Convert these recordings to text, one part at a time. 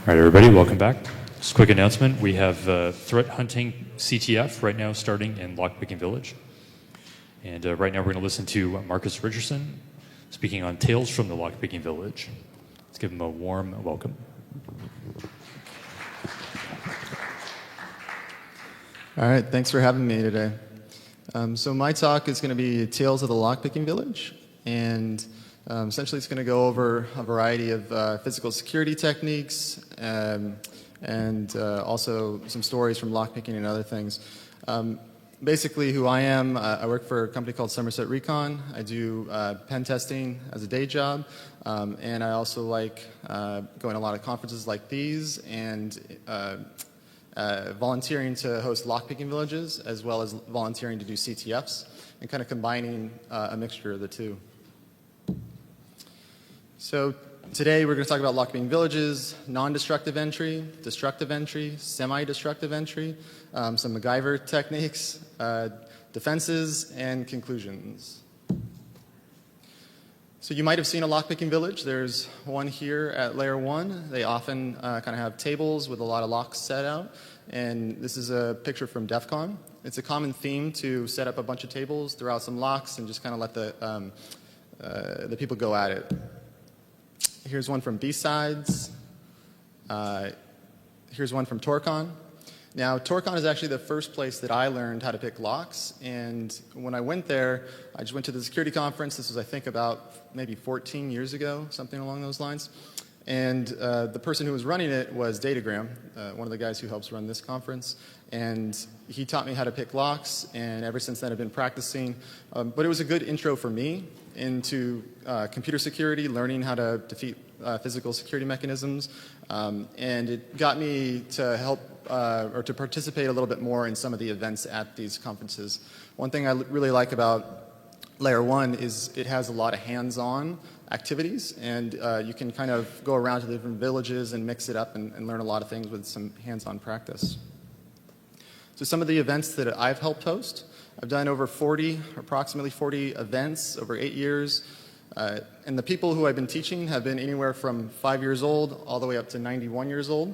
All right, everybody, welcome back. Just a quick announcement. We have Threat Hunting CTF right now starting in Lockpicking Village. And right now we're going to listen to Marcus Richerson speaking on Tales from the Lockpicking Village. Let's give him a warm welcome. All right, thanks for having me today. So my talk is going to be Tales of the Lockpicking Village, and essentially it's going to go over a variety of physical security techniques and also some stories from lockpicking and other things. Basically who I am, I work for a company called Somerset Recon. I do pen testing as a day job, and I also like going to a lot of conferences like these and volunteering to host lockpicking villages, as well as volunteering to do CTFs, and kind of combining a mixture of the two. So today we're going to talk about lockpicking villages, non-destructive entry, destructive entry, semi-destructive entry, some MacGyver techniques, defenses, and conclusions. So you might have seen a lockpicking village. There's one here at LayerOne. They often kind of have tables with a lot of locks set out. And this is a picture from DEF CON. It's a common theme to set up a bunch of tables, throw out some locks, and just kind of let the people go at it. Here's one from B-Sides. Here's one from TorCon. Now, TorCon is actually the first place that I learned how to pick locks. And when I went there, I just went to the security conference. This was, I think, about maybe 14 years ago, something along those lines. And the person who was running it was Datagram, one of the guys who helps run this conference. And he taught me how to pick locks, and ever since then I've been practicing. But it was a good intro for me into computer security, learning how to defeat physical security mechanisms. And it got me to help or to participate a little bit more in some of the events at these conferences. One thing I really like about LayerOne is it has a lot of hands-on activities, and you can kind of go around to the different villages and mix it up and learn a lot of things with some hands-on practice. So some of the events that I've helped host, I've done over approximately 40 events over 8 years, and the people who I've been teaching have been anywhere from 5 years old all the way up to 91 years old.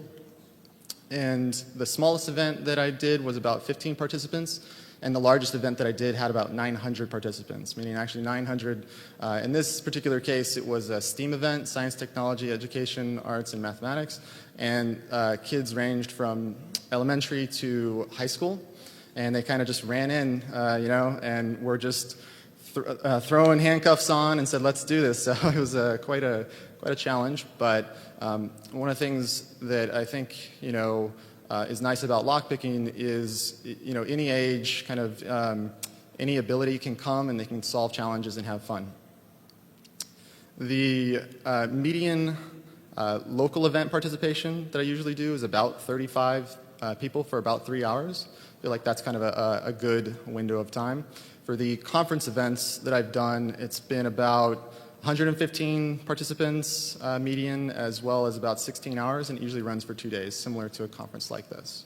And the smallest event that I did was about 15 participants, and the largest event that I did had about 900 participants, meaning actually 900. In this particular case, it was a STEAM event, science, technology, education, arts, and mathematics. And kids ranged from elementary to high school. And they kind of just ran in, and were just throwing handcuffs on and said, let's do this. So it was quite a challenge. But one of the things that I think, is nice about lockpicking is, any age, kind of any ability can come and they can solve challenges and have fun. The median local event participation that I usually do is about 35 people for about 3 hours. I feel like that's kind of a good window of time. For the conference events that I've done, it's been about 115 participants median, as well as about 16 hours, and it usually runs for 2 days, similar to a conference like this.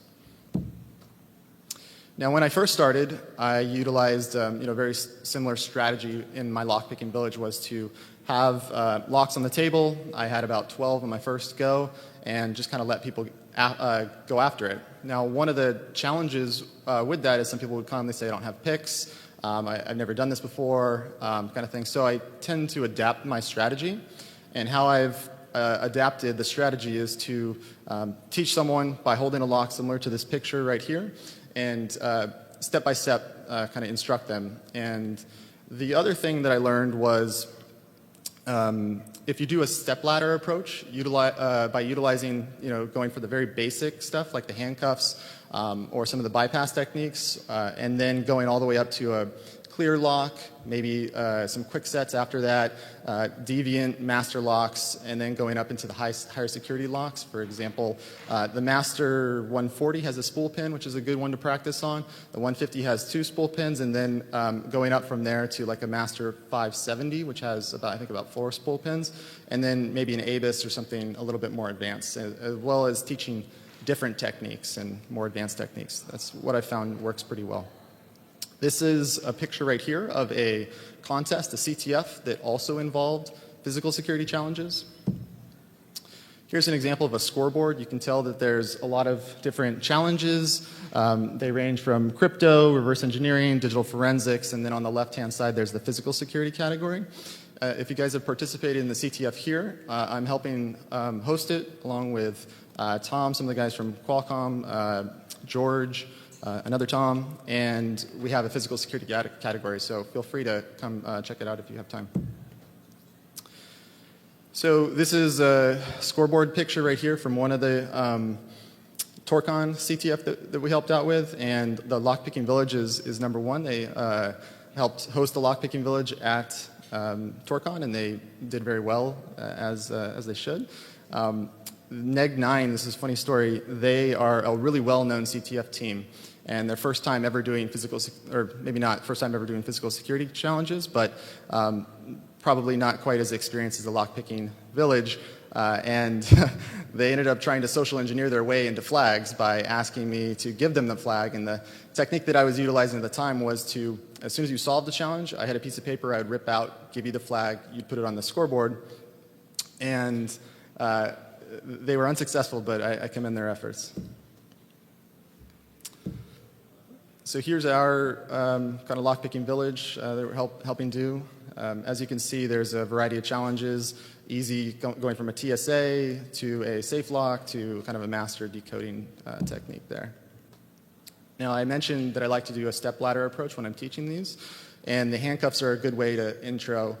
Now, when I first started, I utilized a very similar strategy in my lockpicking village, was to have locks on the table. I had about 12 on my first go, and just kind of let people go after it. Now, one of the challenges with that is some people would come, they say, I don't have picks. I've never done this before, kind of thing. So I tend to adapt my strategy. And how I've adapted the strategy is to teach someone by holding a lock similar to this picture right here, and step by step kind of instruct them. And the other thing that I learned was if you do a stepladder approach, by utilizing, going for the very basic stuff like the handcuffs, or some of the bypass techniques, and then going all the way up to a clear lock, maybe some quick sets after that, deviant master locks, and then going up into the higher security locks. For example, the master 140 has a spool pin, which is a good one to practice on. The 150 has 2 spool pins, and then going up from there to like a master 570, which has I think about 4 spool pins, and then maybe an ABIS or something a little bit more advanced, as well as teaching different techniques and more advanced techniques. That's what I found works pretty well. This is a picture right here of a contest, a CTF, that also involved physical security challenges. You Here's an example of a scoreboard. You can tell that there's a lot of different challenges. They range from crypto, reverse engineering, digital forensics, and then on the left-hand side there's the physical security category. If you guys have participated in the CTF here, I'm helping host it along with Tom, some of the guys from Qualcomm, George, another Tom, and we have a physical security category, so feel free to come check it out if you have time. So this is a scoreboard picture right here from one of the Torcon CTF that we helped out with, and the Lockpicking Village is number one. They helped host the Lockpicking Village at Torcon, and they did very well as they should. Neg9, this is a funny story, they are a really well-known CTF team, and their first time ever doing physical, or maybe not first time ever doing physical security challenges, but probably not quite as experienced as the Lockpicking Village, and they ended up trying to social engineer their way into flags by asking me to give them the flag, and the technique that I was utilizing at the time was to, as soon as you solved the challenge, I had a piece of paper I would rip out, give you the flag, you'd put it on the scoreboard, and they were unsuccessful, but I commend their efforts. So here's our kind of Lockpicking Village that we're helping do. As you can see, there's a variety of challenges, easy going from a TSA to a safe lock to kind of a master decoding technique there. Now, I mentioned that I like to do a step-ladder approach when I'm teaching these, and the handcuffs are a good way to intro.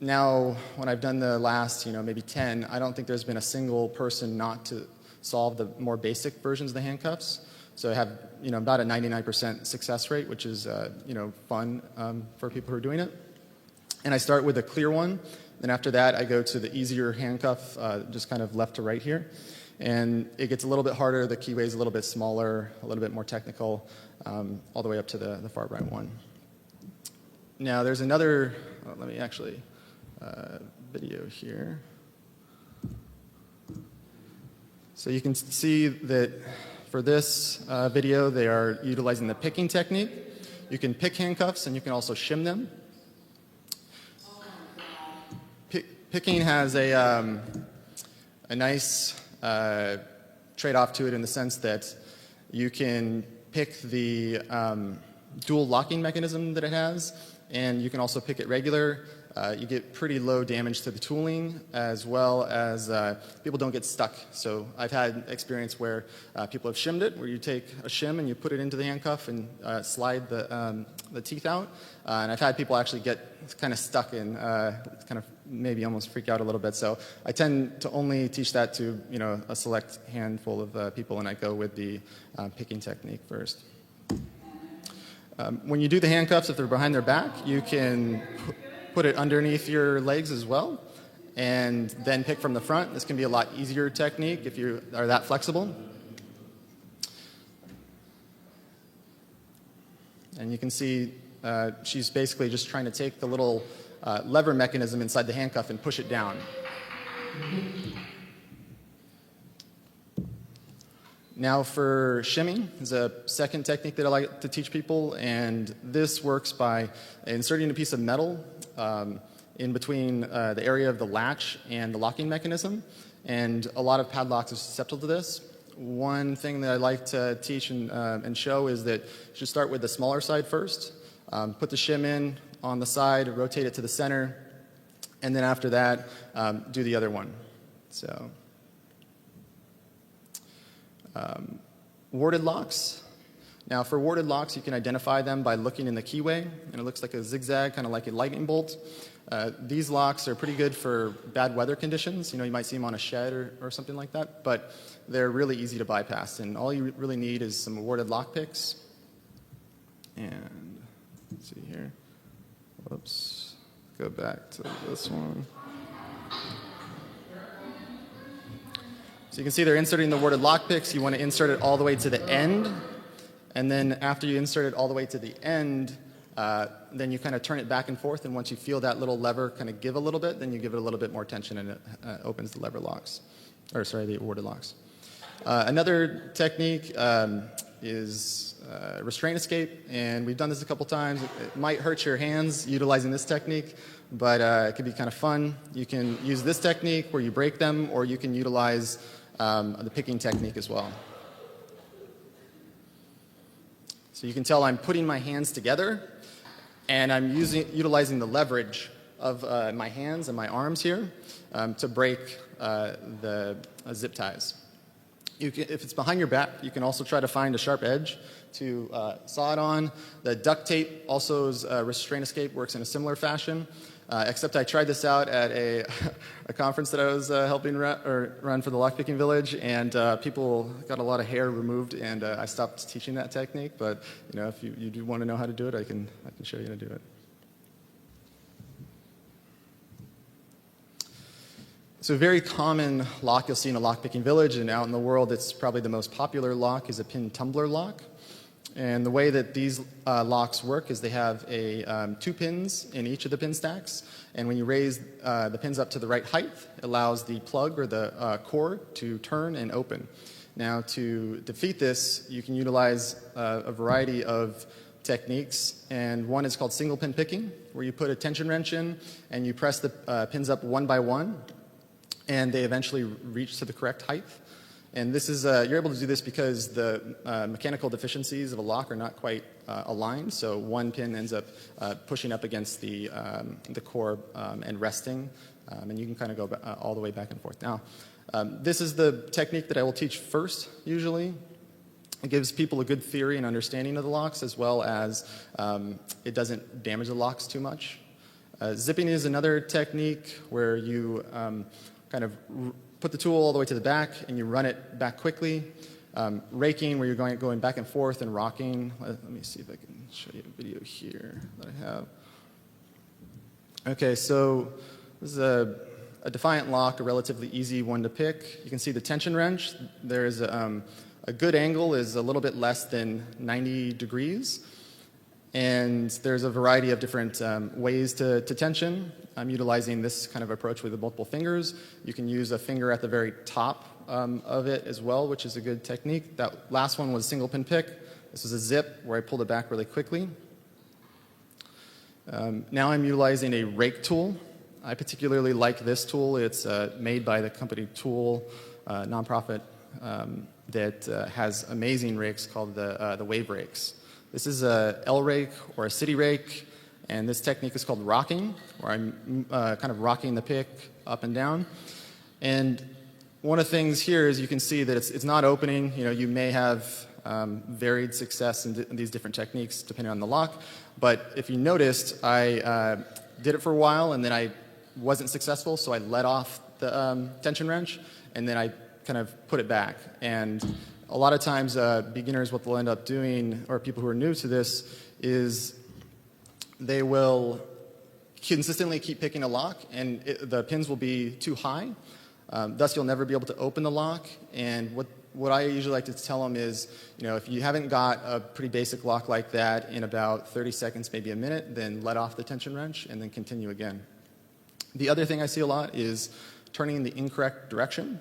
Now, when I've done the last, maybe 10, I don't think there's been a single person not to solve the more basic versions of the handcuffs. So I have, about a 99% success rate, which is, fun for people who are doing it. And I start with a clear one. Then after that, I go to the easier handcuff, just kind of left to right here. And it gets a little bit harder. The keyway is a little bit smaller, a little bit more technical, all the way up to the far right one. Now, there's another, let me actually, video here. So you can see that for this video, they are utilizing the picking technique. You can pick handcuffs, and you can also shim them. Picking has a nice trade-off to it in the sense that you can pick the dual locking mechanism that it has, and you can also pick it regular. You get pretty low damage to the tooling, as well as people don't get stuck. So I've had experience where people have shimmed it, where you take a shim and you put it into the handcuff and slide the teeth out. And I've had people actually get kind of stuck and kind of maybe almost freak out a little bit. So I tend to only teach that to a select handful of people, and I go with the picking technique first. When you do the handcuffs, if they're behind their back, you can put it underneath your legs as well, and then pick from the front. This can be a lot easier technique if you are that flexible. And you can see she's basically just trying to take the little lever mechanism inside the handcuff and push it down. Now for shimming is a second technique that I like to teach people, and this works by inserting a piece of metal in between the area of the latch and the locking mechanism, and a lot of padlocks are susceptible to this. One thing that I like to teach and show is that you should start with the smaller side first, put the shim in on the side, rotate it to the center, and then after that, do the other one. So. Warded locks. Now for warded locks, you can identify them by looking in the keyway, and it looks like a zigzag, kind of like a lightning bolt. These locks are pretty good for bad weather conditions. You might see them on a shed or something like that, but they're really easy to bypass, and all you really need is some warded lock picks. And let's see here. Whoops. Go back to this one. So you can see they're inserting the warded lockpicks. You want to insert it all the way to the end. And then after you insert it all the way to the end, then you kind of turn it back and forth. And once you feel that little lever kind of give a little bit, then you give it a little bit more tension, and it opens the lever locks. Or sorry, the warded locks. Another technique is restraint escape, and we've done this a couple times. It might hurt your hands utilizing this technique, but it can be kind of fun. You can use this technique where you break them, or you can utilize the picking technique as well. So you can tell I'm putting my hands together, and I'm utilizing the leverage of my hands and my arms here to break the zip ties. If it's behind your back, you can also try to find a sharp edge to saw it on. The duct tape also is restraint escape, works in a similar fashion, except I tried this out at a conference that I was helping run for the Lockpicking Village, and people got a lot of hair removed, and I stopped teaching that technique. But if you do want to know how to do it, I can show you how to do it. So a very common lock you'll see in a lockpicking village, and out in the world it's probably the most popular lock, is a pin tumbler lock. And the way that these locks work is they have 2 pins in each of the pin stacks, and when you raise the pins up to the right height, it allows the plug or the cord to turn and open. Now, to defeat this, you can utilize a variety of techniques, and one is called single pin picking, where you put a tension wrench in and you press the pins up one by one, and they eventually reach to the correct height. And this is you're able to do this because the mechanical deficiencies of a lock are not quite aligned. So one pin ends up pushing up against the core and resting, and you can kind of go all the way back and forth. Now, this is the technique that I will teach first. Usually, it gives people a good theory and understanding of the locks, as well as it doesn't damage the locks too much. Zipping is another technique where you kind of put the tool all the way to the back and you run it back quickly. Raking, where you're going back and forth and rocking. Let me see if I can show you a video here that I have. Okay, so this is a defiant lock, a relatively easy one to pick. You can see the tension wrench. There's a good angle is a little bit less than 90 degrees. And there's a variety of different ways to tension. I'm utilizing this kind of approach with multiple fingers. You can use a finger at the very top of it as well, which is a good technique. That last one was single pin pick. This was a zip where I pulled it back really quickly. Now I'm utilizing a rake tool. I particularly like this tool. It's made by the company Tool, nonprofit, that has amazing rakes called the wave rakes. This is a L rake or a city rake, and this technique is called rocking, where I'm kind of rocking the pick up and down. And one of the things here is you can see that it's not opening. You may have varied success in these different techniques depending on the lock. But if you noticed, I did it for a while, and then I wasn't successful, so I let off the tension wrench, and then I kind of put it back. And a lot of times, beginners, what they'll end up doing, or people who are new to this, is they will consistently keep picking a lock, and the pins will be too high. Thus, you'll never be able to open the lock. And what I usually like to tell them is, if you haven't got a pretty basic lock like that in about 30 seconds, maybe a minute, then let off the tension wrench and then continue again. The other thing I see a lot is turning in the incorrect direction.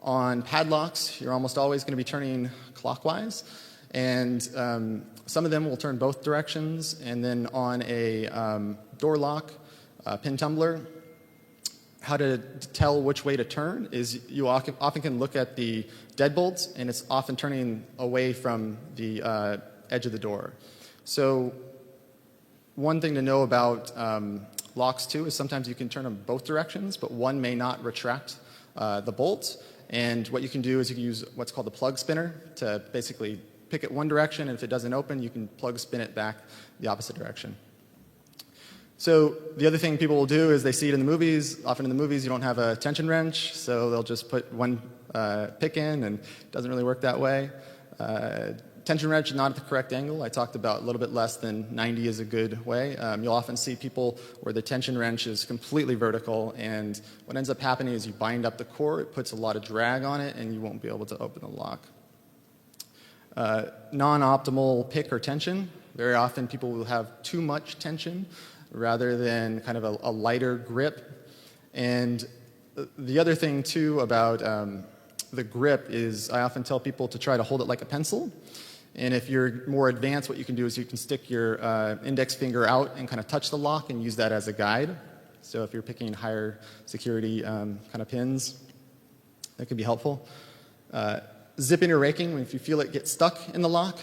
On padlocks, you're almost always going to be turning clockwise, and some of them will turn both directions. And then on a door lock, pin tumbler, how to tell which way to turn is you often can look at the deadbolts, and it's often turning away from the edge of the door. So one thing to know about locks too is sometimes you can turn them both directions, but one may not retract the bolt. And what you can do is you can use what's called the plug spinner to basically pick it one direction, and if it doesn't open, you can plug spin it back the opposite direction. So the other thing people will do is they see it in the movies. Often in the movies you don't have a tension wrench, so they'll just put one pick in, and it doesn't really work that way. Tension wrench not at the correct angle. I talked about a little bit less than 90 is a good way. You'll often see people where the tension wrench is completely vertical, and what ends up happening is you bind up the core, it puts a lot of drag on it, and you won't be able to open the lock. Non-optimal pick or tension. Very often people will have too much tension rather than kind of a lighter grip. And the other thing too about the grip is I often tell people to try to hold it like a pencil. And if you're more advanced, what you can do is you can stick your index finger out and kind of touch the lock and use that as a guide. So if you're picking higher security kind of pins, that could be helpful. Zipping or raking, if you feel it get stuck in the lock,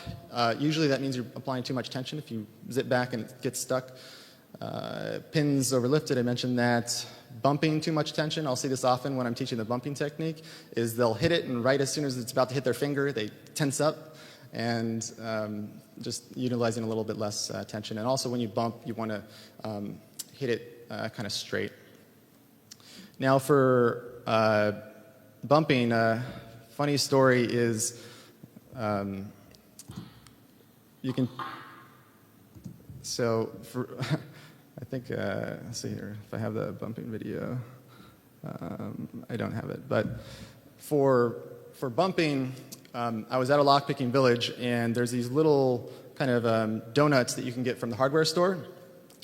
usually that means you're applying too much tension. If you zip back and it gets stuck. Pins overlifted, I mentioned that. Bumping too much tension, I'll see this often when I'm teaching the bumping technique, is they'll hit it and right as soon as it's about to hit their finger, they tense up, and just utilizing a little bit less tension. And also when you bump, you want to hit it kind of straight. Now for bumping, funny story is you can, so for, I think, let's see here, if I have the bumping video. I don't have it. But for bumping, I was at a lockpicking village, and there's these little kind of donuts that you can get from the hardware store,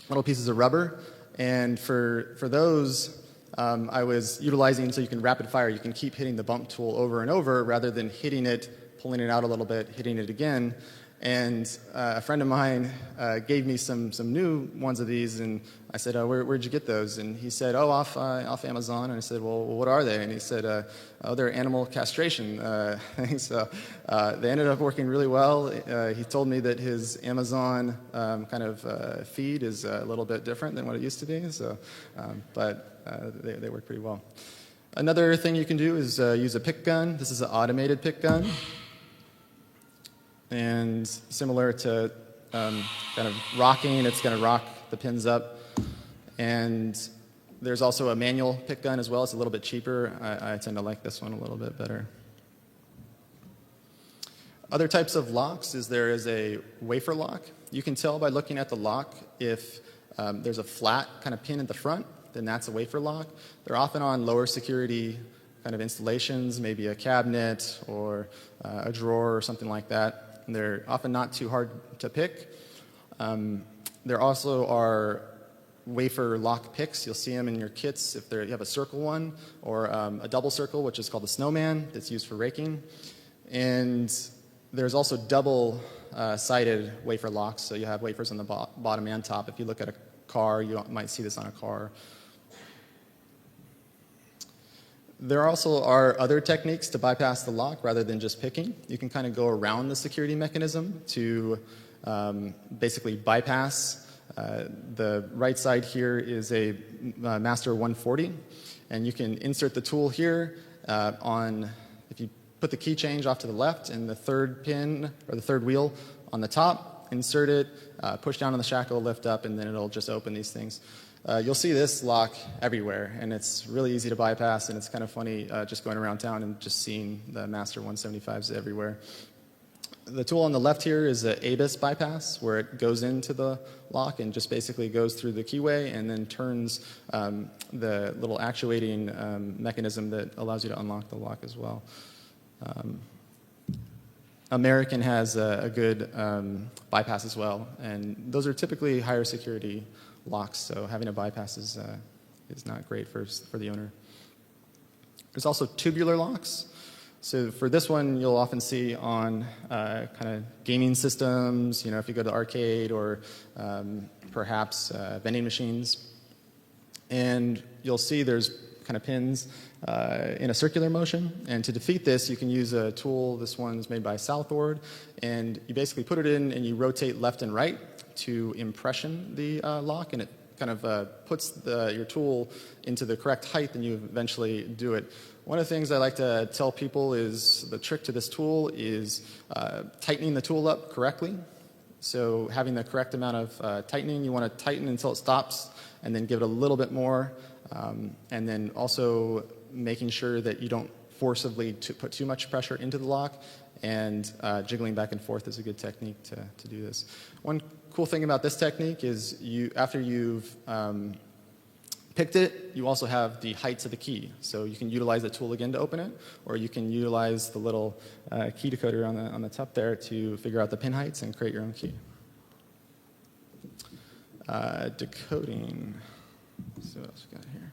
little pieces of rubber. And for those, I was utilizing so you can rapid fire. You can keep hitting the bump tool over and over rather than hitting it, pulling it out a little bit, hitting it again. And a friend of mine gave me some new ones of these, and I said, where'd you get those? And he said, off Amazon. And I said, well, what are they? And he said, they're animal castration things. So they ended up working really well. He told me that his Amazon kind of feed is a little bit different than what it used to be. So, but they work pretty well. Another thing you can do is use a pick gun. This is an automated pick gun. And similar to kind of rocking, it's going to rock the pins up. And there's also a manual pick gun as well. It's a little bit cheaper. I tend to like this one a little bit better. Other types of locks is there is a wafer lock. You can tell by looking at the lock if there's a flat kind of pin at the front, then that's a wafer lock. They're often on lower security kind of installations, maybe a cabinet or a drawer or something like that. And they're often not too hard to pick. There also are wafer lock picks. You'll see them in your kits if you have a circle one or a double circle, which is called the snowman, that's used for raking. And there's also double-sided wafer locks, so you have wafers on the bottom and top. If you look at a car, you might see this on a car. There also are other techniques to bypass the lock rather than just picking. You can kind of go around the security mechanism to basically bypass. The right side here is a Master 140, and you can insert the tool here if you put the key change off to the left and the third pin or the third wheel on the top, insert it, push down on the shackle, lift up, and then it'll just open these things. You'll see this lock everywhere, and it's really easy to bypass, and it's kind of funny just going around town and just seeing the Master 175s everywhere. The tool on the left here is an ABIS bypass, where it goes into the lock and just basically goes through the keyway and then turns the little actuating mechanism that allows you to unlock the lock as well. American has a good bypass as well, and those are typically higher security locks, so having a bypass is not great for the owner. There's also tubular locks. So for this one, you'll often see on kind of gaming systems, if you go to arcade or perhaps vending machines. And you'll see there's kind of pins in a circular motion. And to defeat this, you can use a tool. This one's made by Southward. And you basically put it in and you rotate left and right to impression the lock, and it kind of puts your tool into the correct height, and you eventually do it. One of the things I like to tell people is the trick to this tool is tightening the tool up correctly. So having the correct amount of tightening, you want to tighten until it stops, and then give it a little bit more, and then also making sure that you don't forcibly put too much pressure into the lock, and jiggling back and forth is a good technique to do this. One cool thing about this technique is after you've picked it, you also have the heights of the key. So you can utilize the tool again to open it, or you can utilize the little key decoder on the top there to figure out the pin heights and create your own key. Decoding. So what else we got here?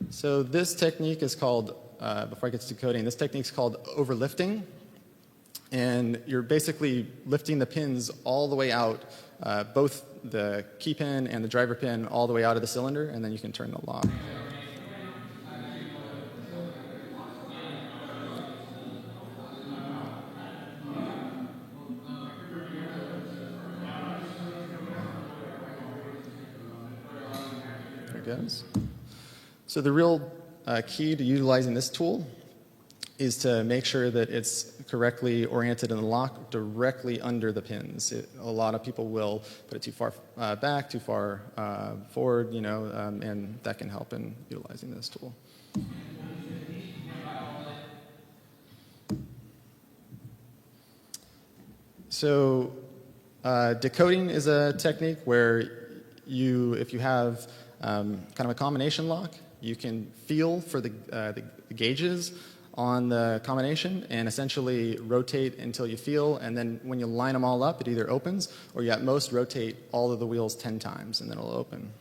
So this technique is called, before I get to decoding, this technique is called overlifting. And you're basically lifting the pins all the way out, both the key pin and the driver pin all the way out of the cylinder, and then you can turn the lock. There it goes. So the real key to utilizing this tool is to make sure that it's correctly oriented in the lock directly under the pins. A lot of people will put it too far back, too far forward, and that can help in utilizing this tool. So decoding is a technique where if you have kind of a combination lock, you can feel for the gauges on the combination and essentially rotate until you feel, and then when you line them all up, it either opens or you at most rotate all of the wheels 10 times and then it'll open.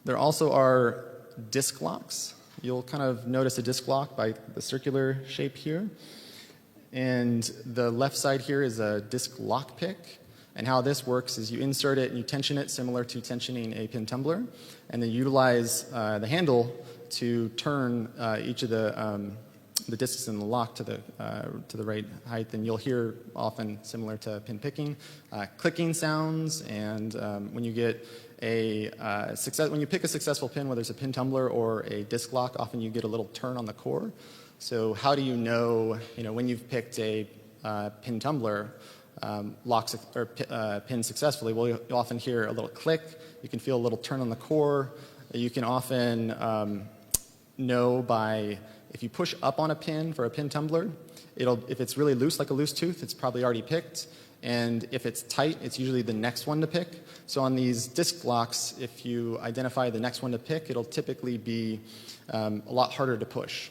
There also are disc locks. You'll kind of notice a disc lock by the circular shape here. And the left side here is a disc lockpick. And how this works is you insert it and you tension it similar to tensioning a pin tumbler, and then utilize the handle to turn each of the discs in the lock to the right height. And you'll hear often similar to pin picking, clicking sounds. And when you get when you pick a successful pin, whether it's a pin tumbler or a disc lock, often you get a little turn on the core. So how do you know when you've picked a pin tumbler? Locks or pins successfully? Well, you often hear a little click. You can feel a little turn on the core. You can often know by if you push up on a pin for a pin tumbler, if it's really loose, like a loose tooth, it's probably already picked. And if it's tight, it's usually the next one to pick. So on these disc locks, if you identify the next one to pick, it'll typically be a lot harder to push.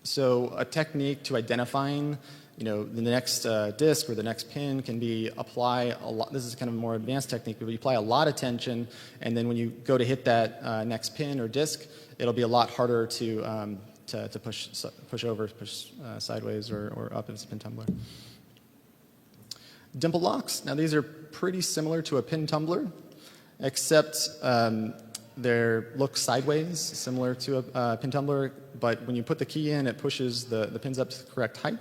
So a technique to identifying the next disc or the next pin can be apply a lot. This is kind of a more advanced technique, but you apply a lot of tension, and then when you go to hit that next pin or disc, it'll be a lot harder to push over, push sideways or up if it's a pin tumbler. Dimple locks. Now these are pretty similar to a pin tumbler, except they look sideways, similar to a pin tumbler, but when you put the key in, it pushes the pins up to the correct height.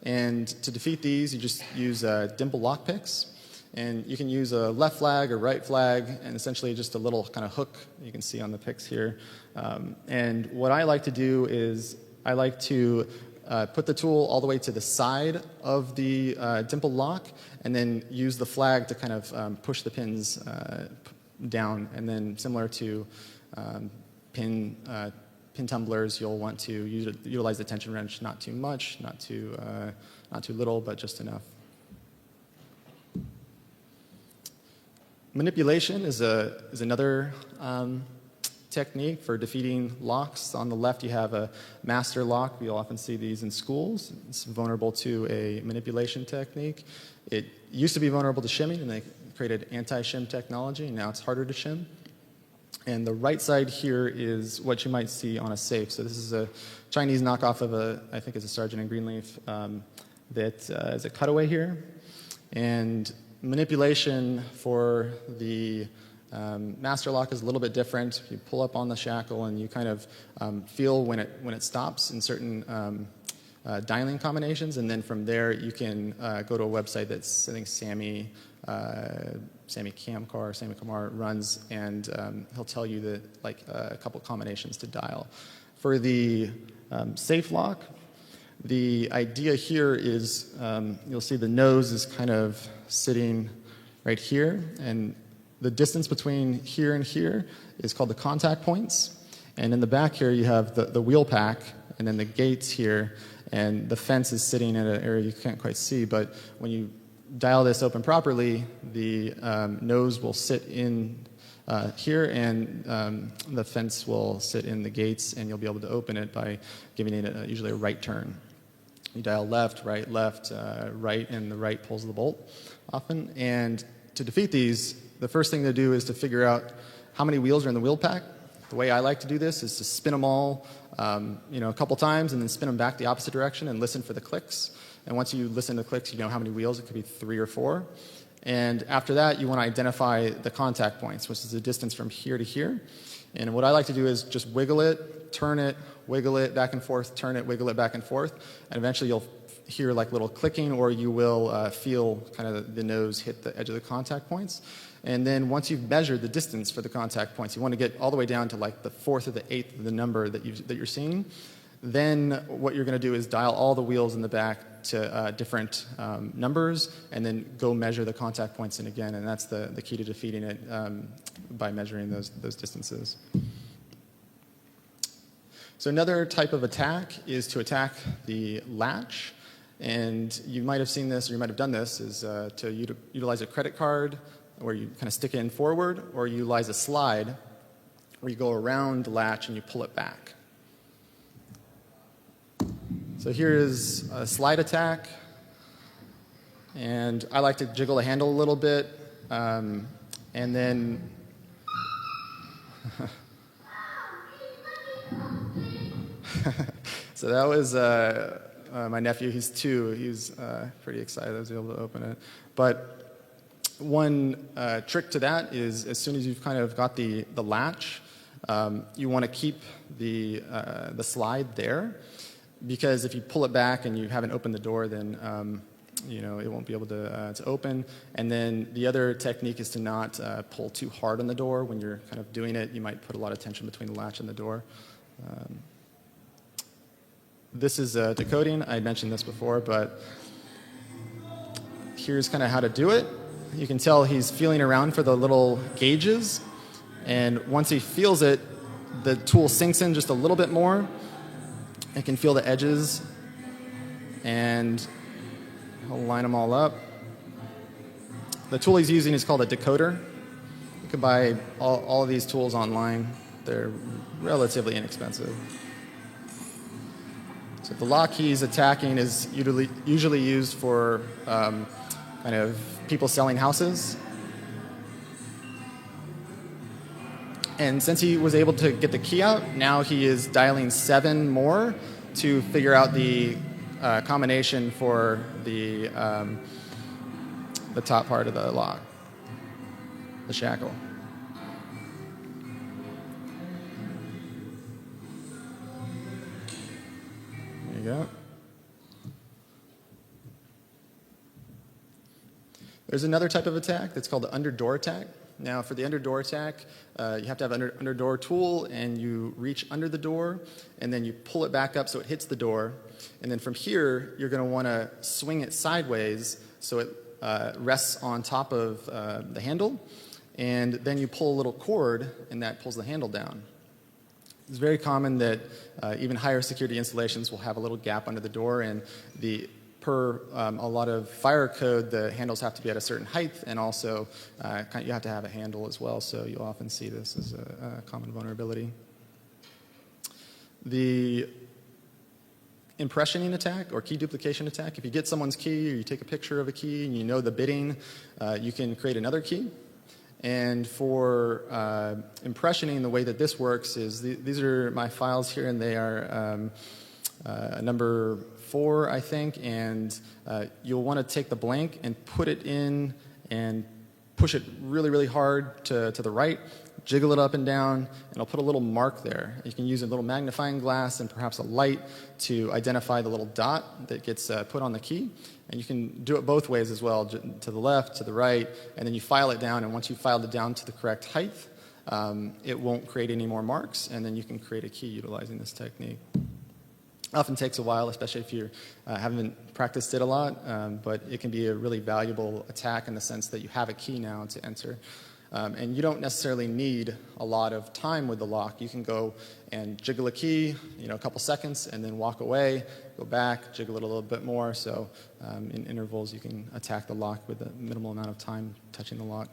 And to defeat these, you just use dimple lock picks. And you can use a left flag or right flag, and essentially just a little kind of hook you can see on the picks here. And what I like to do is I like to put the tool all the way to the side of the dimple lock, and then use the flag to kind of push the pins down. And then similar to pin tumblers, you'll want to utilize the tension wrench, not too much, not too little, but just enough. Manipulation is another technique for defeating locks. On the left, you have a master lock. You'll often see these in schools. It's vulnerable to a manipulation technique. It used to be vulnerable to shimming, and they created anti-shim technology, and now it's harder to shim. And the right side here is what you might see on a safe. So this is a Chinese knockoff of I think it's a Sargent and Greenleaf that is a cutaway here. And manipulation for the master lock is a little bit different. You pull up on the shackle and you kind of feel when it stops in certain dialing combinations, and then from there you can go to a website that's, I think, Sammy Kamkar runs, and he'll tell you that a couple combinations to dial. For the safe lock, the idea here is you'll see the nose is kind of sitting right here, and the distance between here and here is called the contact points. And in the back here you have the wheel pack, and then the gates here, and the fence is sitting in an area you can't quite see, but when you dial this open properly, the nose will sit in here, and the fence will sit in the gates, and you'll be able to open it by giving it usually a right turn. You dial left, right, and the right pulls the bolt often. And to defeat these, the first thing to do is to figure out how many wheels are in the wheel pack, The way I like to do this is to spin them all a couple times and then spin them back the opposite direction and listen for the clicks. And once you listen to the clicks, you know how many wheels. It could be 3 or 4. And after that, you want to identify the contact points, which is the distance from here to here. And what I like to do is just wiggle it, turn it, wiggle it back and forth, turn it, wiggle it back and forth. And eventually you'll hear like little clicking, or you will feel kind of the nose hit the edge of the contact points. And then once you've measured the distance for the contact points, you want to get all the way down to like the 4th or the 8th of the number that you're seeing. Then what you're going to do is dial all the wheels in the back to different numbers, and then go measure the contact points in again. And that's the key to defeating it by measuring those distances. So another type of attack is to attack the latch. And you might have seen this, or you might have done this, is to utilize a credit card where you kind of stick it in forward, or you utilize a slide where you go around the latch and you pull it back. So here is a slide attack, and I like to jiggle the handle a little bit, and then so that was my nephew. He's 2. He's pretty excited I was able to open it. But one trick to that is, as soon as you've kind of got the latch, you want to keep the slide there. Because if you pull it back and you haven't opened the door, then it won't be able to open. And then the other technique is to not pull too hard on the door. When you're kind of doing it, you might put a lot of tension between the latch and the door. This is decoding. I mentioned this before, but here's kind of how to do it. You can tell he's feeling around for the little gauges. And once he feels it, the tool sinks in just a little bit more. I can feel the edges, and I'll line them all up. The tool he's using is called a decoder. You can buy all of these tools online. They're relatively inexpensive. So the lock he's attacking is usually used for kind of people selling houses. And since he was able to get the key out, now he is dialing 7 more to figure out the combination for the top part of the lock, the shackle. There you go. There's another type of attack that's called the under door attack. Now, for the under door attack, you have to have an under door tool, and you reach under the door, and then you pull it back up so it hits the door. And then from here, you're going to want to swing it sideways so it rests on top of the handle. And then you pull a little cord, and that pulls the handle down. It's very common that even higher security installations will have a little gap under the door, and per a lot of fire code, the handles have to be at a certain height, and also you have to have a handle as well, so you'll often see this as a common vulnerability. The impressioning attack or key duplication attack, if you get someone's key or you take a picture of a key and you know the bidding, you can create another key. And for impressioning, the way that this works is these are my files here, and they are number 4, I think, and you'll want to take the blank and put it in and push it really, really hard to the right, jiggle it up and down, and I'll put a little mark there. You can use a little magnifying glass and perhaps a light to identify the little dot that gets put on the key. And you can do it both ways as well, to the left, to the right, and then you file it down, and once you've filed it down to the correct height, it won't create any more marks, and then you can create a key utilizing this technique. Often takes a while, especially if you haven't practiced it a lot, but it can be a really valuable attack in the sense that you have a key now to enter. And you don't necessarily need a lot of time with the lock. You can go and jiggle a key, a couple seconds, and then walk away, go back, jiggle it a little bit more. So in intervals, you can attack the lock with a minimal amount of time touching the lock.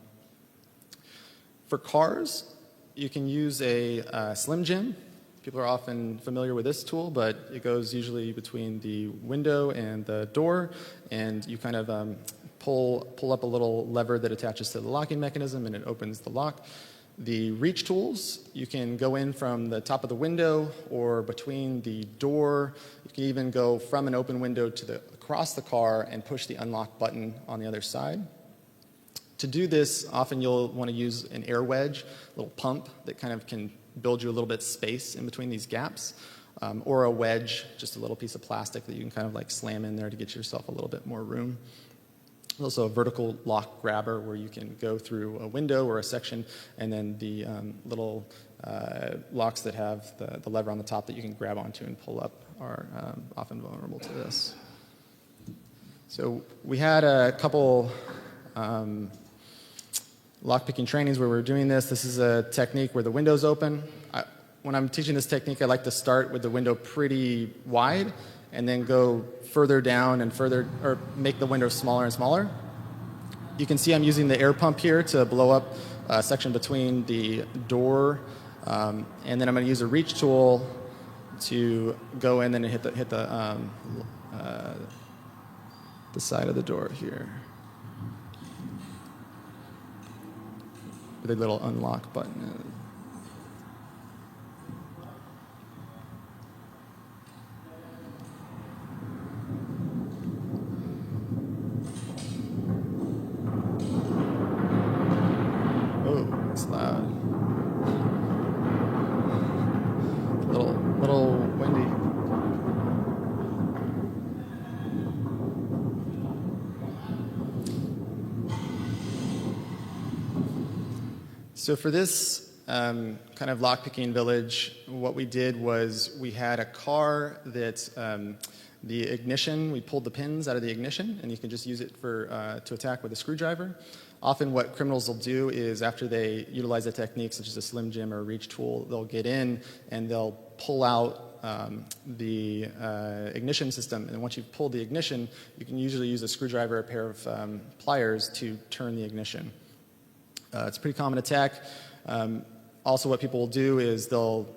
For cars, you can use a Slim Jim. People are often familiar with this tool, but it goes usually between the window and the door, and you kind of pull up a little lever that attaches to the locking mechanism, and it opens the lock. The reach tools, you can go in from the top of the window or between the door. You can even go from an open window to across the car and push the unlock button on the other side. To do this, often you'll want to use an air wedge, a little pump that kind of can build you a little bit of space in between these gaps, or a wedge, just a little piece of plastic that you can kind of like slam in there to get yourself a little bit more room. There's also a vertical lock grabber where you can go through a window or a section, and then the little locks that have the lever on the top that you can grab onto and pull up are often vulnerable to this. So we had a couple lockpicking trainings where we were doing this. This is a technique where the window's open. When I'm teaching this technique, I like to start with the window pretty wide and then go further down and further, or make the window smaller and smaller. You can see I'm using the air pump here to blow up a section between the door, and then I'm going to use a reach tool to go in and hit the side of the door here with a little unlock button. It's loud. Little windy. So for this kind of lockpicking village, what we did was we had a car that the ignition, we pulled the pins out of the ignition, and you can just use it to attack with a screwdriver. Often what criminals will do is after they utilize a technique such as a Slim Jim or a reach tool, they'll get in and they'll pull out the ignition system. And once you've pulled the ignition, you can usually use a screwdriver or a pair of pliers to turn the ignition. It's a pretty common attack. Also what people will do is they'll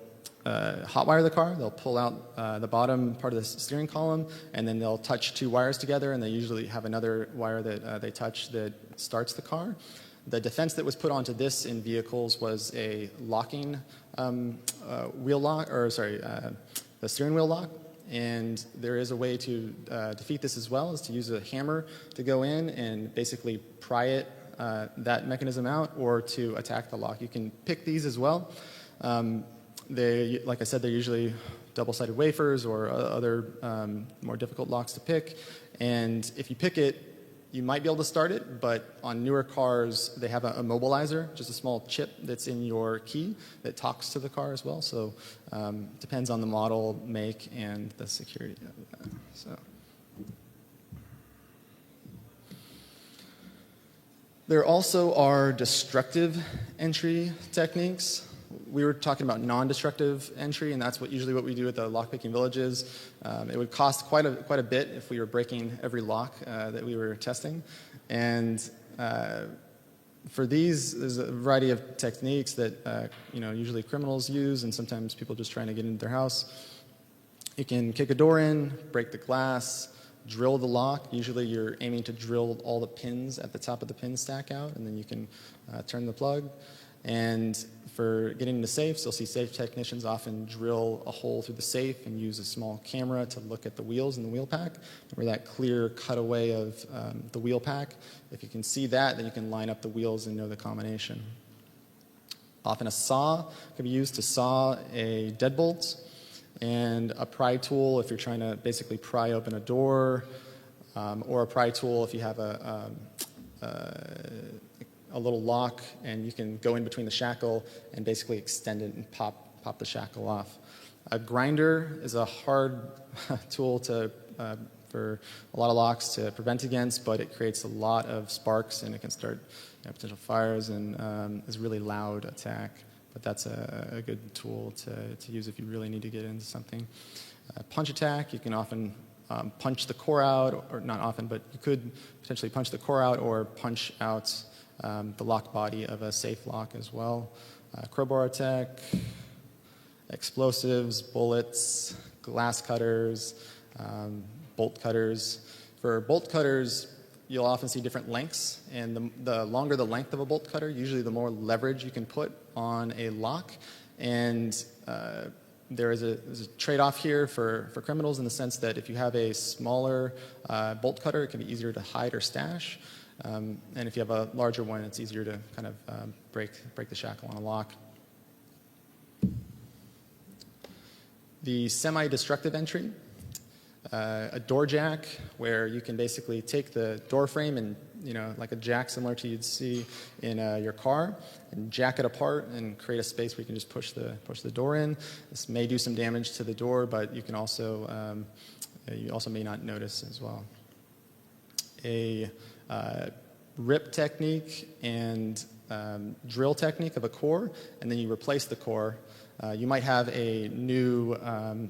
hotwire the car. They'll pull out the bottom part of the steering column, and then they'll touch two wires together, and they usually have another wire that they touch that starts the car. The defense that was put onto this in vehicles was a locking wheel lock, or sorry, the steering wheel lock. And there is a way to defeat this as well, is to use a hammer to go in and basically pry it, that mechanism out, or to attack the lock. You can pick these as well. Like I said, they're usually double-sided wafers or other more difficult locks to pick. And if you pick it, you might be able to start it, but on newer cars, they have a immobilizer, just a small chip that's in your key that talks to the car as well. So depends on the model, make, and the security of that. So. There also are destructive entry techniques. We were talking about non-destructive entry, and that's usually what we do at the lockpicking villages. It would cost quite a bit if we were breaking every lock that we were testing. And for these, there's a variety of techniques that usually criminals use, and sometimes people just trying to get into their house. You can kick a door in, break the glass, drill the lock. Usually you're aiming to drill all the pins at the top of the pin stack out, and then you can turn the plug. And for getting into safes, you'll see safe technicians often drill a hole through the safe and use a small camera to look at the wheels in the wheel pack. Remember that clear cutaway of the wheel pack? If you can see that, then you can line up the wheels and know the combination. Often a saw can be used to saw a deadbolt, and a pry tool if you're trying to basically pry open a door, or a pry tool if you have a little lock and you can go in between the shackle and basically extend it and pop the shackle off. A grinder is a hard tool for a lot of locks to prevent against, but it creates a lot of sparks and it can start potential fires and is a really loud attack. But that's a good tool to use if you really need to get into something. Punch attack, you can often punch the core out, or not often, but you could potentially punch the core out or punch out the lock body of a safe lock as well. Crowbar attack, explosives, bullets, glass cutters, bolt cutters. For bolt cutters, you'll often see different lengths, and the longer the length of a bolt cutter, usually the more leverage you can put on a lock. And there's a trade-off here for criminals in the sense that if you have a smaller bolt cutter, it can be easier to hide or stash. And if you have a larger one, it's easier to kind of break the shackle on a lock. The semi-destructive entry, a door jack where you can basically take the door frame and, like a jack similar to you'd see in your car, and jack it apart and create a space where you can just push the door in. This may do some damage to the door, but you can also may not notice as well. A rip technique and drill technique of a core, and then you replace the core. You might have a new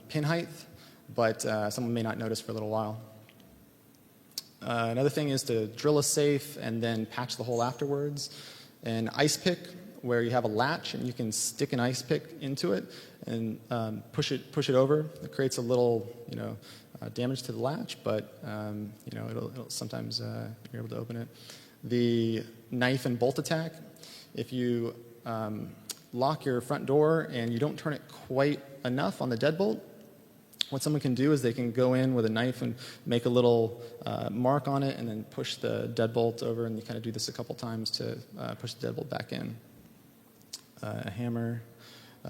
pin height, but someone may not notice for a little while. Another thing is to drill a safe and then patch the hole afterwards. An ice pick, where you have a latch and you can stick an ice pick into it and push it over. It creates a little, damage to the latch, but it'll sometimes you're able to open it. The knife and bolt attack. If you lock your front door and you don't turn it quite enough on the deadbolt, what someone can do is they can go in with a knife and make a little mark on it and then push the deadbolt over, and you kind of do this a couple times to push the deadbolt back in. A hammer.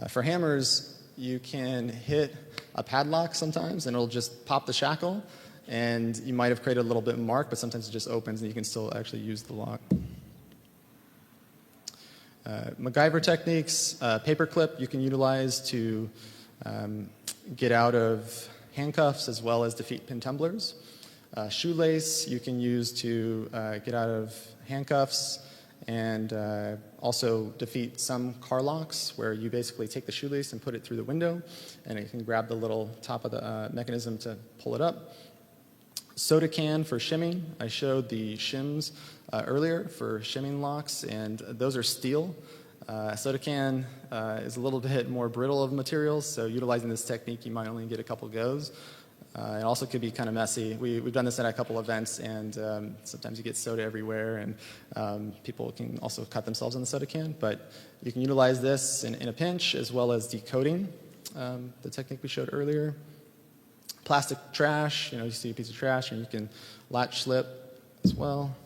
For hammers, you can hit a padlock sometimes and it'll just pop the shackle, and you might have created a little bit of mark, but sometimes it just opens and you can still actually use the lock. MacGyver techniques, paperclip you can utilize to get out of handcuffs as well as defeat pin tumblers. Shoelace you can use to get out of handcuffs and also defeat some car locks, where you basically take the shoelace and put it through the window, and it can grab the little top of the mechanism to pull it up. Soda can for shimming. I showed the shims earlier for shimming locks, and those are steel. Soda can is a little bit more brittle of materials, so utilizing this technique, you might only get a couple goes. It also could be kind of messy. We've done this at a couple events, and sometimes you get soda everywhere, and people can also cut themselves in the soda can. But you can utilize this in a pinch, as well as decoding, the technique we showed earlier. Plastic trash, you see a piece of trash, and you can latch slip as well.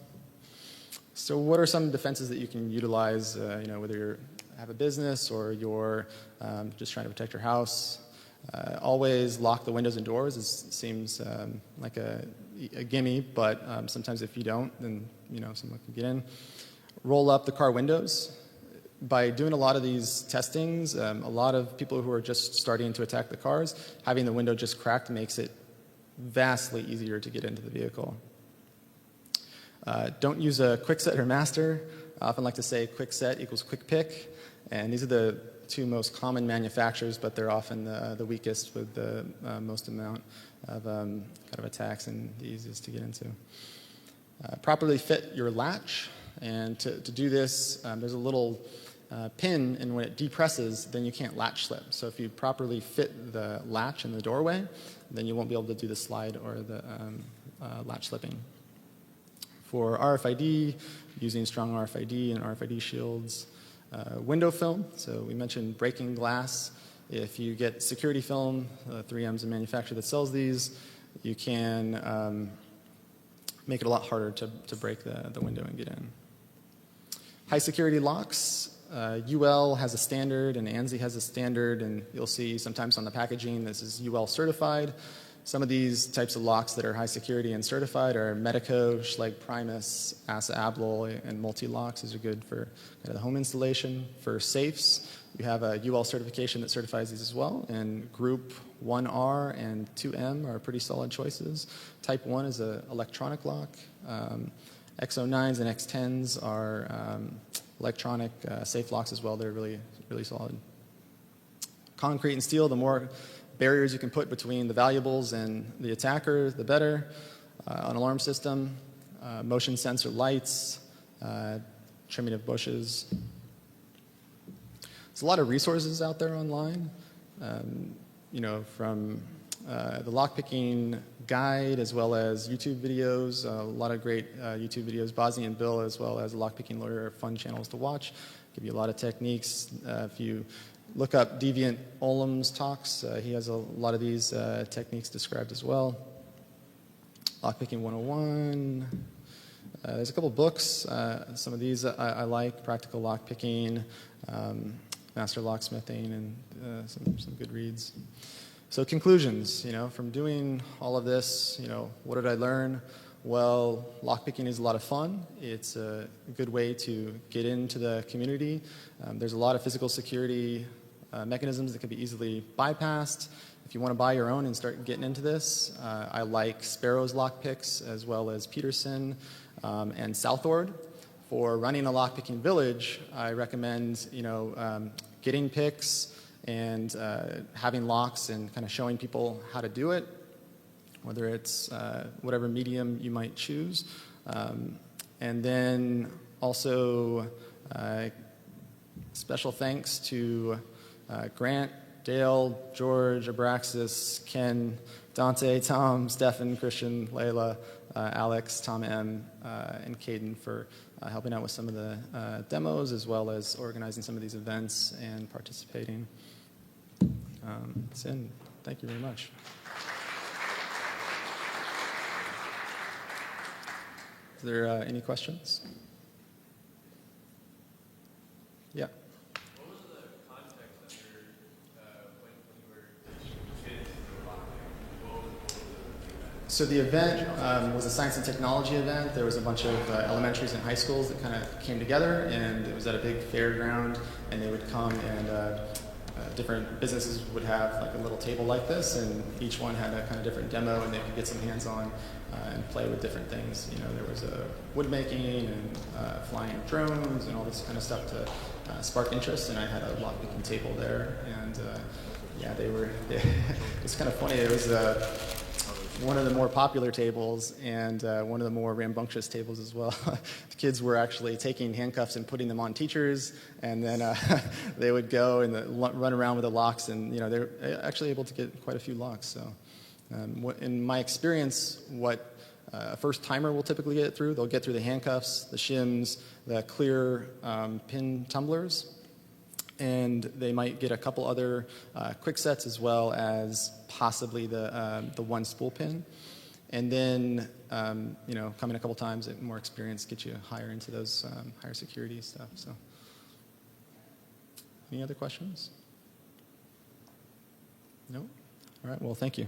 So what are some defenses that you can utilize, whether you have a business or you're just trying to protect your house? Always lock the windows and doors. It seems like a gimme, but sometimes if you don't, then someone can get in. Roll up the car windows. By doing a lot of these testings, a lot of people who are just starting to attack the cars, having the window just cracked makes it vastly easier to get into the vehicle. Don't use a quick set or master. I often like to say quick set equals quick pick, and these are the two most common manufacturers, but they're often the weakest with the most amount of kind of attacks and the easiest to get into. Properly fit your latch, and to do this, there's a little pin, and when it depresses, then you can't latch slip. So if you properly fit the latch in the doorway, then you won't be able to do the slide or the latch slipping. For RFID, using strong RFID and RFID shields. Window film, so we mentioned breaking glass. If you get security film, 3M's a manufacturer that sells these, you can make it a lot harder to break the window and get in. High security locks. UL has a standard and ANSI has a standard, and you'll see sometimes on the packaging this is UL certified. Some of these types of locks that are high security and certified are Medico, Schlage Primus, ASSA Abloy, and Multi-Locks. These are good for kind of the home installation. For safes, you have a UL certification that certifies these as well, and Group 1R and 2M are pretty solid choices. Type 1 is an electronic lock. X09s and X10s are electronic safe locks as well. They're really, really solid. Concrete and steel, the more barriers you can put between the valuables and the attacker, the better. An alarm system, motion sensor lights, trimming of bushes. There's a lot of resources out there online, from the lockpicking guide as well as YouTube videos, a lot of great YouTube videos. Bosnia and Bill, as well as Lockpicking Lawyer, are fun channels to watch. Give you a lot of techniques. If you look up Deviant Olam's talks, he has a lot of these techniques described as well. Lockpicking 101. There's a couple books. Some of these I like: Practical Lockpicking, Master Locksmithing, and some good reads. So conclusions, from doing all of this, what did I learn? Well, lockpicking is a lot of fun. It's a good way to get into the community. There's a lot of physical security mechanisms that can be easily bypassed. If you want to buy your own and start getting into this, I like Sparrow's lockpicks as well as Peterson and Southord. For running a lockpicking village, I recommend getting picks and having locks and kind of showing people how to do it, whether it's whatever medium you might choose. And then also special thanks to Grant, Dale, George, Abraxas, Ken, Dante, Tom, Stefan, Christian, Layla, Alex, Tom M., and Caden for helping out with some of the demos, as well as organizing some of these events and participating. That's it. Thank you very much. Is there any questions? Yeah. What was the context under when you were teaching kids the lockpick? What was the event? So the event was a science and technology event. There was a bunch of elementaries and high schools that kind of came together, and it was at a big fairground, and they would come and different businesses would have like a little table like this, and each one had a kind of different demo, and they could get some hands-on and play with different things. There was wood making and flying drones and all this kind of stuff to spark interest, and I had a lockpicking table there, and it's kind of funny. It was one of the more popular tables and one of the more rambunctious tables as well. The kids were actually taking handcuffs and putting them on teachers, and then they would go and run around with the locks, and they were actually able to get quite a few locks. So in my experience, what a first timer will typically get through, they'll get through the handcuffs, the shims, the clear pin tumblers, and they might get a couple other quick sets, as well as possibly the one spool pin. And then coming a couple times, more experience gets you higher into those higher security stuff. So any other questions? No? All right, well, thank you.